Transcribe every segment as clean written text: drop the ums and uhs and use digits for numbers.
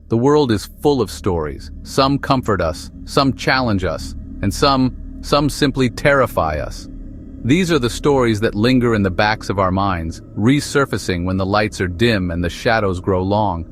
The world is full of stories. Some comfort us, some challenge us, and some simply terrify us. These are the stories that linger in the backs of our minds, resurfacing when the lights are dim and the shadows grow long.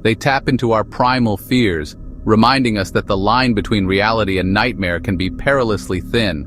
They tap into our primal fears, reminding us that the line between reality and nightmare can be perilously thin.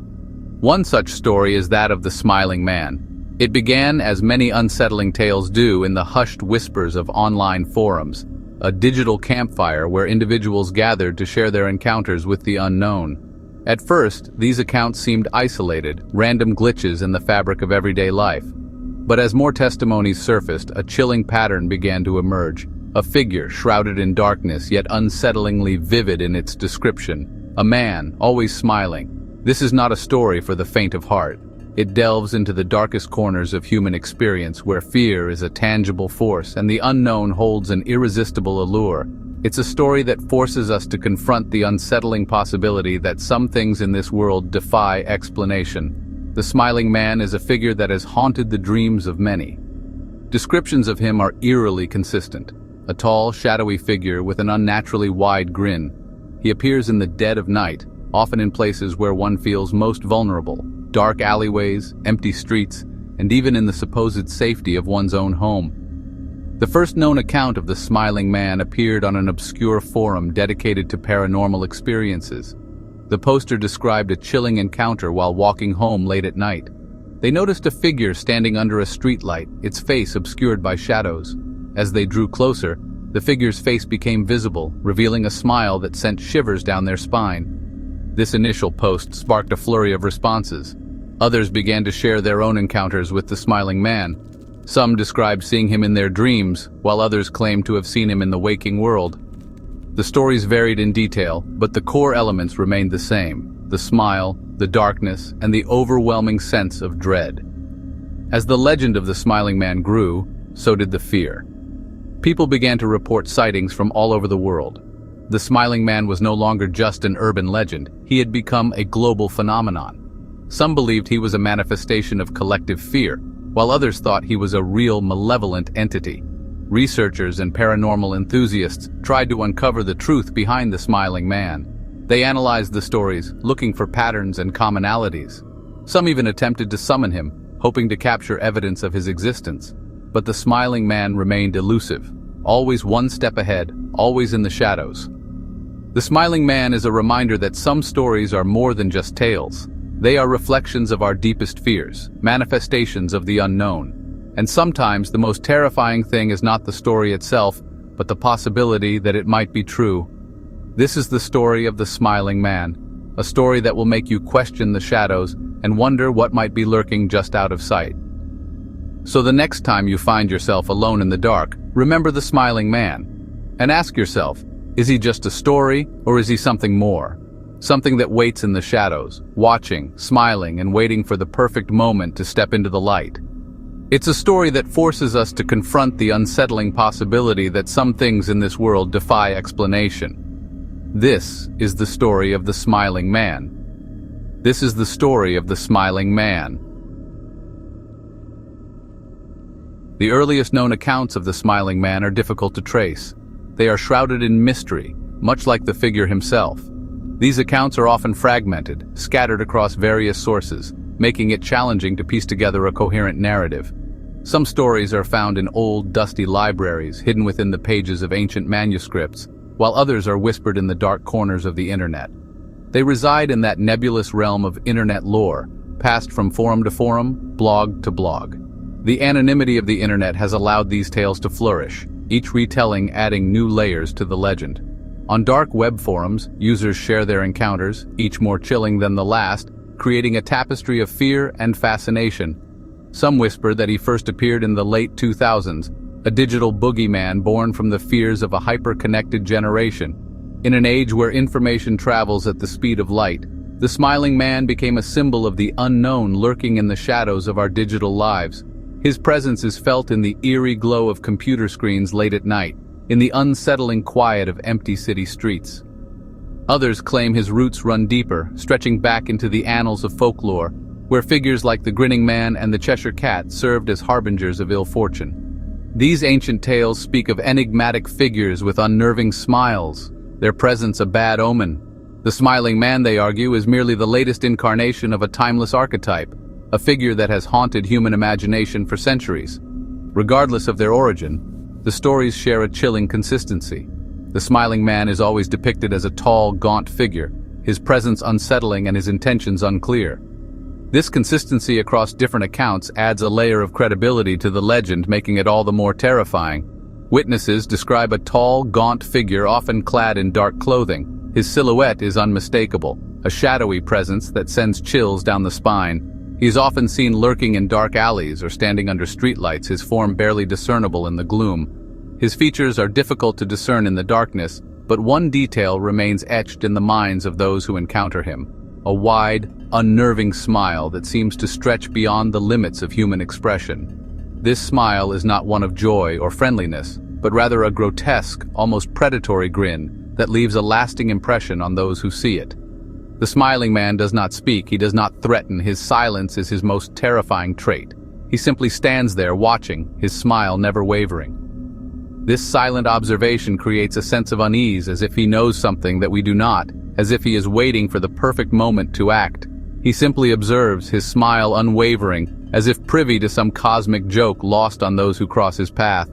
One such story is that of the Smiling Man. It began, as many unsettling tales do, in the hushed whispers of online forums, a digital campfire where individuals gathered to share their encounters with the unknown. At first, these accounts seemed isolated, random glitches in the fabric of everyday life. But as more testimonies surfaced, a chilling pattern began to emerge. A figure shrouded in darkness, yet unsettlingly vivid in its description. A man, always smiling. This is not a story for the faint of heart. It delves into the darkest corners of human experience, where fear is a tangible force and the unknown holds an irresistible allure. It's a story that forces us to confront the unsettling possibility that some things in this world defy explanation. The Smiling Man is a figure that has haunted the dreams of many. Descriptions of him are eerily consistent. A tall, shadowy figure with an unnaturally wide grin. He appears in the dead of night, often in places where one feels most vulnerable. Dark alleyways, empty streets, and even in the supposed safety of one's own home. The first known account of the Smiling Man appeared on an obscure forum dedicated to paranormal experiences. The poster described a chilling encounter while walking home late at night. They noticed a figure standing under a streetlight, its face obscured by shadows. As they drew closer, the figure's face became visible, revealing a smile that sent shivers down their spine. This initial post sparked a flurry of responses. Others began to share their own encounters with the Smiling Man. Some described seeing him in their dreams, while others claimed to have seen him in the waking world. The stories varied in detail, but the core elements remained the same: the smile, the darkness, and the overwhelming sense of dread. As the legend of the Smiling Man grew, so did the fear. People began to report sightings from all over the world. The Smiling Man was no longer just an urban legend, he had become a global phenomenon. Some believed he was a manifestation of collective fear, while others thought he was a real malevolent entity. Researchers and paranormal enthusiasts tried to uncover the truth behind the Smiling Man. They analyzed the stories, looking for patterns and commonalities. Some even attempted to summon him, hoping to capture evidence of his existence. But the Smiling Man remained elusive, always one step ahead, always in the shadows. The Smiling Man is a reminder that some stories are more than just tales. They are reflections of our deepest fears, manifestations of the unknown. And sometimes the most terrifying thing is not the story itself, but the possibility that it might be true. This is the story of the Smiling Man, a story that will make you question the shadows and wonder what might be lurking just out of sight. So the next time you find yourself alone in the dark, remember the Smiling Man, and ask yourself, is he just a story, or is he something more? Something that waits in the shadows, watching, smiling, and waiting for the perfect moment to step into the light. It's a story that forces us to confront the unsettling possibility that some things in this world defy explanation. This is the story of the Smiling Man. This is the story of the Smiling Man. The earliest known accounts of the Smiling Man are difficult to trace. They are shrouded in mystery, much like the figure himself. These accounts are often fragmented, scattered across various sources, making it challenging to piece together a coherent narrative. Some stories are found in old, dusty libraries, hidden within the pages of ancient manuscripts, while others are whispered in the dark corners of the internet. They reside in that nebulous realm of internet lore, passed from forum to forum, blog to blog. The anonymity of the internet has allowed these tales to flourish, each retelling adding new layers to the legend. On dark web forums, users share their encounters, each more chilling than the last, creating a tapestry of fear and fascination. Some whisper that he first appeared in the late 2000s, a digital boogeyman born from the fears of a hyper-connected generation. In an age where information travels at the speed of light, the Smiling Man became a symbol of the unknown lurking in the shadows of our digital lives. His presence is felt in the eerie glow of computer screens late at night, in the unsettling quiet of empty city streets. Others claim his roots run deeper, stretching back into the annals of folklore, where figures like the Grinning Man and the Cheshire Cat served as harbingers of ill fortune. These ancient tales speak of enigmatic figures with unnerving smiles, their presence a bad omen. The smiling man, they argue, is merely the latest incarnation of a timeless archetype, a figure that has haunted human imagination for centuries. Regardless of their origin, the stories share a chilling consistency. The smiling man is always depicted as a tall, gaunt figure, his presence unsettling and his intentions unclear. This consistency across different accounts adds a layer of credibility to the legend, making it all the more terrifying. Witnesses describe a tall, gaunt figure often clad in dark clothing. His silhouette is unmistakable, a shadowy presence that sends chills down the spine. He is often seen lurking in dark alleys or standing under streetlights, his form barely discernible in the gloom. His features are difficult to discern in the darkness, but one detail remains etched in the minds of those who encounter him. A wide, unnerving smile that seems to stretch beyond the limits of human expression. This smile is not one of joy or friendliness, but rather a grotesque, almost predatory grin that leaves a lasting impression on those who see it. The smiling man does not speak, he does not threaten, his silence is his most terrifying trait. He simply stands there watching, his smile never wavering. This silent observation creates a sense of unease, as if he knows something that we do not, as if he is waiting for the perfect moment to act. He simply observes, his smile unwavering, as if privy to some cosmic joke lost on those who cross his path.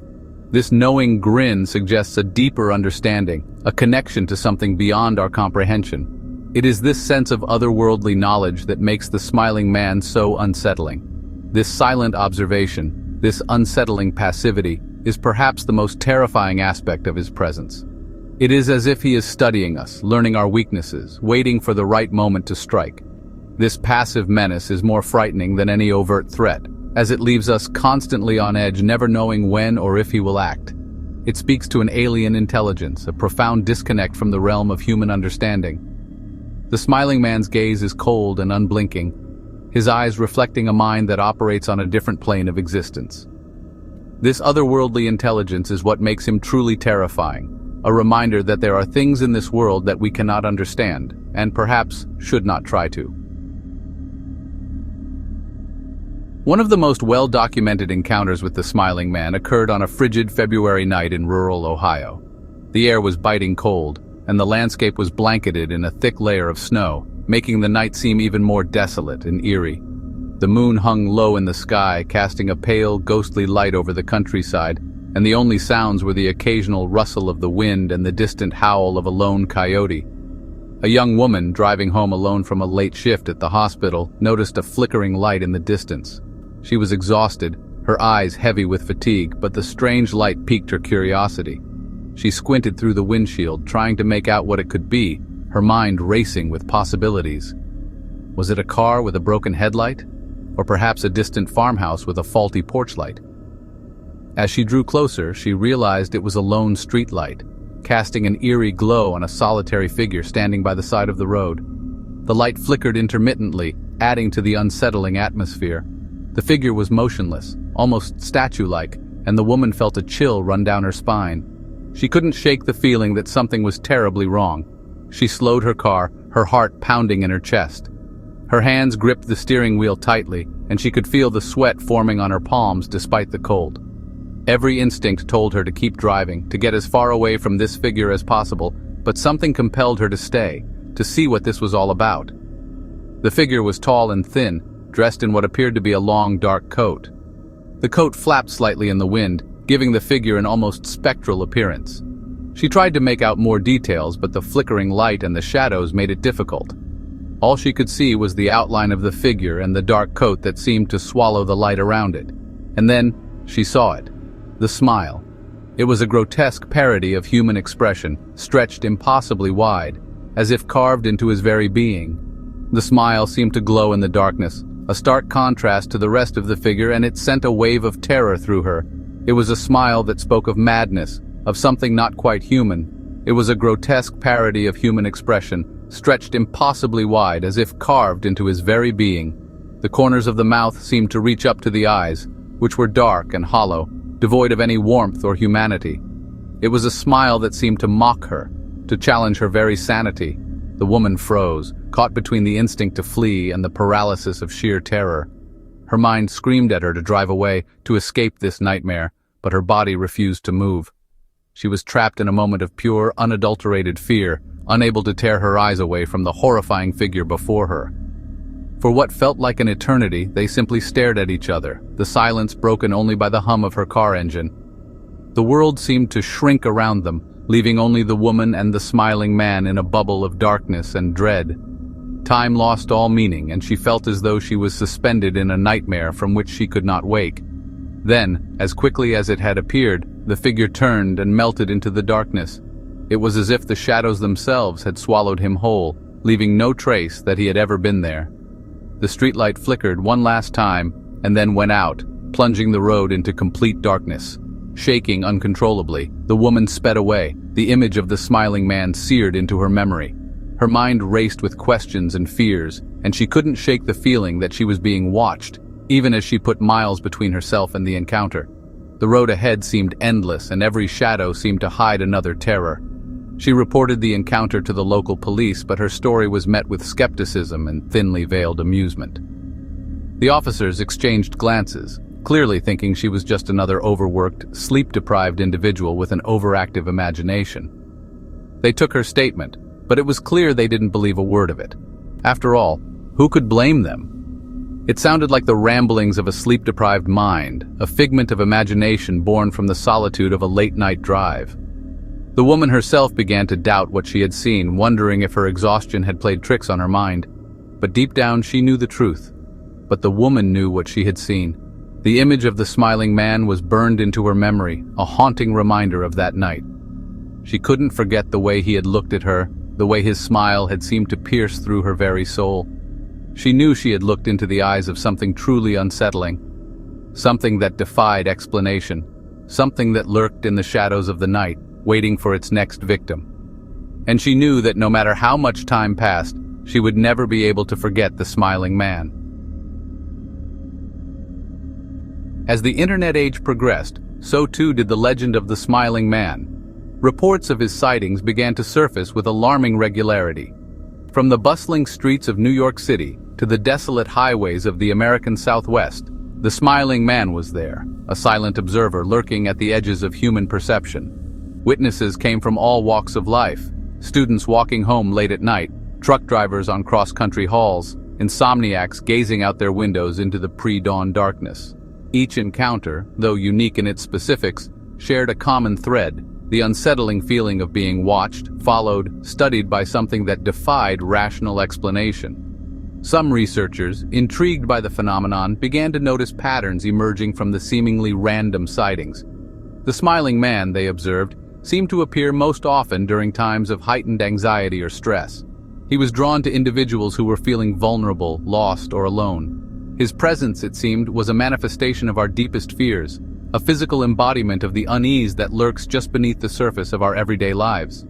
This knowing grin suggests a deeper understanding, a connection to something beyond our comprehension. It is this sense of otherworldly knowledge that makes the smiling man so unsettling. This silent observation, this unsettling passivity, is perhaps the most terrifying aspect of his presence. It is as if he is studying us, learning our weaknesses, waiting for the right moment to strike. This passive menace is more frightening than any overt threat, as it leaves us constantly on edge, never knowing when or if he will act. It speaks to an alien intelligence, a profound disconnect from the realm of human understanding. The smiling man's gaze is cold and unblinking, his eyes reflecting a mind that operates on a different plane of existence. This otherworldly intelligence is what makes him truly terrifying, a reminder that there are things in this world that we cannot understand, and perhaps should not try to. One of the most well-documented encounters with the smiling man occurred on a frigid February night in rural Ohio. The air was biting cold, and the landscape was blanketed in a thick layer of snow, making the night seem even more desolate and eerie. The moon hung low in the sky, casting a pale, ghostly light over the countryside, and the only sounds were the occasional rustle of the wind and the distant howl of a lone coyote. A young woman, driving home alone from a late shift at the hospital, noticed a flickering light in the distance. She was exhausted, her eyes heavy with fatigue, but the strange light piqued her curiosity. She squinted through the windshield, trying to make out what it could be, her mind racing with possibilities. Was it a car with a broken headlight? Or perhaps a distant farmhouse with a faulty porch light? As she drew closer, she realized it was a lone streetlight, casting an eerie glow on a solitary figure standing by the side of the road. The light flickered intermittently, adding to the unsettling atmosphere. The figure was motionless, almost statue-like, and the woman felt a chill run down her spine. She couldn't shake the feeling that something was terribly wrong. She slowed her car, her heart pounding in her chest. Her hands gripped the steering wheel tightly, and she could feel the sweat forming on her palms despite the cold. Every instinct told her to keep driving, to get as far away from this figure as possible, but something compelled her to stay, to see what this was all about. The figure was tall and thin, dressed in what appeared to be a long, dark coat. The coat flapped slightly in the wind, giving the figure an almost spectral appearance. She tried to make out more details, but the flickering light and the shadows made it difficult. All she could see was the outline of the figure and the dark coat that seemed to swallow the light around it. And then she saw it. The smile. It was a grotesque parody of human expression, stretched impossibly wide, as if carved into his very being. The smile seemed to glow in the darkness, a stark contrast to the rest of the figure, and it sent a wave of terror through her. It was a smile that spoke of madness, of something not quite human. It was a grotesque parody of human expression, stretched impossibly wide, as if carved into his very being. The corners of the mouth seemed to reach up to the eyes, which were dark and hollow, devoid of any warmth or humanity. It was a smile that seemed to mock her, to challenge her very sanity. The woman froze, caught between the instinct to flee and the paralysis of sheer terror. Her mind screamed at her to drive away, to escape this nightmare, but her body refused to move. She was trapped in a moment of pure, unadulterated fear, unable to tear her eyes away from the horrifying figure before her. For what felt like an eternity, they simply stared at each other, the silence broken only by the hum of her car engine. The world seemed to shrink around them, leaving only the woman and the smiling man in a bubble of darkness and dread. Time lost all meaning, and she felt as though she was suspended in a nightmare from which she could not wake. Then, as quickly as it had appeared, the figure turned and melted into the darkness. It was as if the shadows themselves had swallowed him whole, leaving no trace that he had ever been there. The streetlight flickered one last time, and then went out, plunging the road into complete darkness. Shaking uncontrollably, the woman sped away, the image of the smiling man seared into her memory. Her mind raced with questions and fears, and she couldn't shake the feeling that she was being watched, even as she put miles between herself and the encounter. The road ahead seemed endless, and every shadow seemed to hide another terror. She reported the encounter to the local police, but her story was met with skepticism and thinly veiled amusement. The officers exchanged glances, clearly thinking she was just another overworked, sleep-deprived individual with an overactive imagination. They took her statement, but it was clear they didn't believe a word of it. After all, who could blame them? It sounded like the ramblings of a sleep-deprived mind, a figment of imagination born from the solitude of a late-night drive. The woman herself began to doubt what she had seen, wondering if her exhaustion had played tricks on her mind. But deep down she knew the truth. But the woman knew what she had seen. The image of the smiling man was burned into her memory, a haunting reminder of that night. She couldn't forget the way he had looked at her, the way his smile had seemed to pierce through her very soul. She knew she had looked into the eyes of something truly unsettling, something that defied explanation, something that lurked in the shadows of the night, waiting for its next victim. And she knew that no matter how much time passed, she would never be able to forget the smiling man. As the internet age progressed, so too did the legend of the smiling man. Reports of his sightings began to surface with alarming regularity. From the bustling streets of New York City to the desolate highways of the American Southwest, the smiling man was there, a silent observer lurking at the edges of human perception. Witnesses came from all walks of life: students walking home late at night, truck drivers on cross-country hauls, insomniacs gazing out their windows into the pre-dawn darkness. Each encounter, though unique in its specifics, shared a common thread: the unsettling feeling of being watched, followed, studied by something that defied rational explanation. Some researchers, intrigued by the phenomenon, began to notice patterns emerging from the seemingly random sightings. The smiling man, they observed, seemed to appear most often during times of heightened anxiety or stress. He was drawn to individuals who were feeling vulnerable, lost, or alone. His presence, it seemed, was a manifestation of our deepest fears, a physical embodiment of the unease that lurks just beneath the surface of our everyday lives.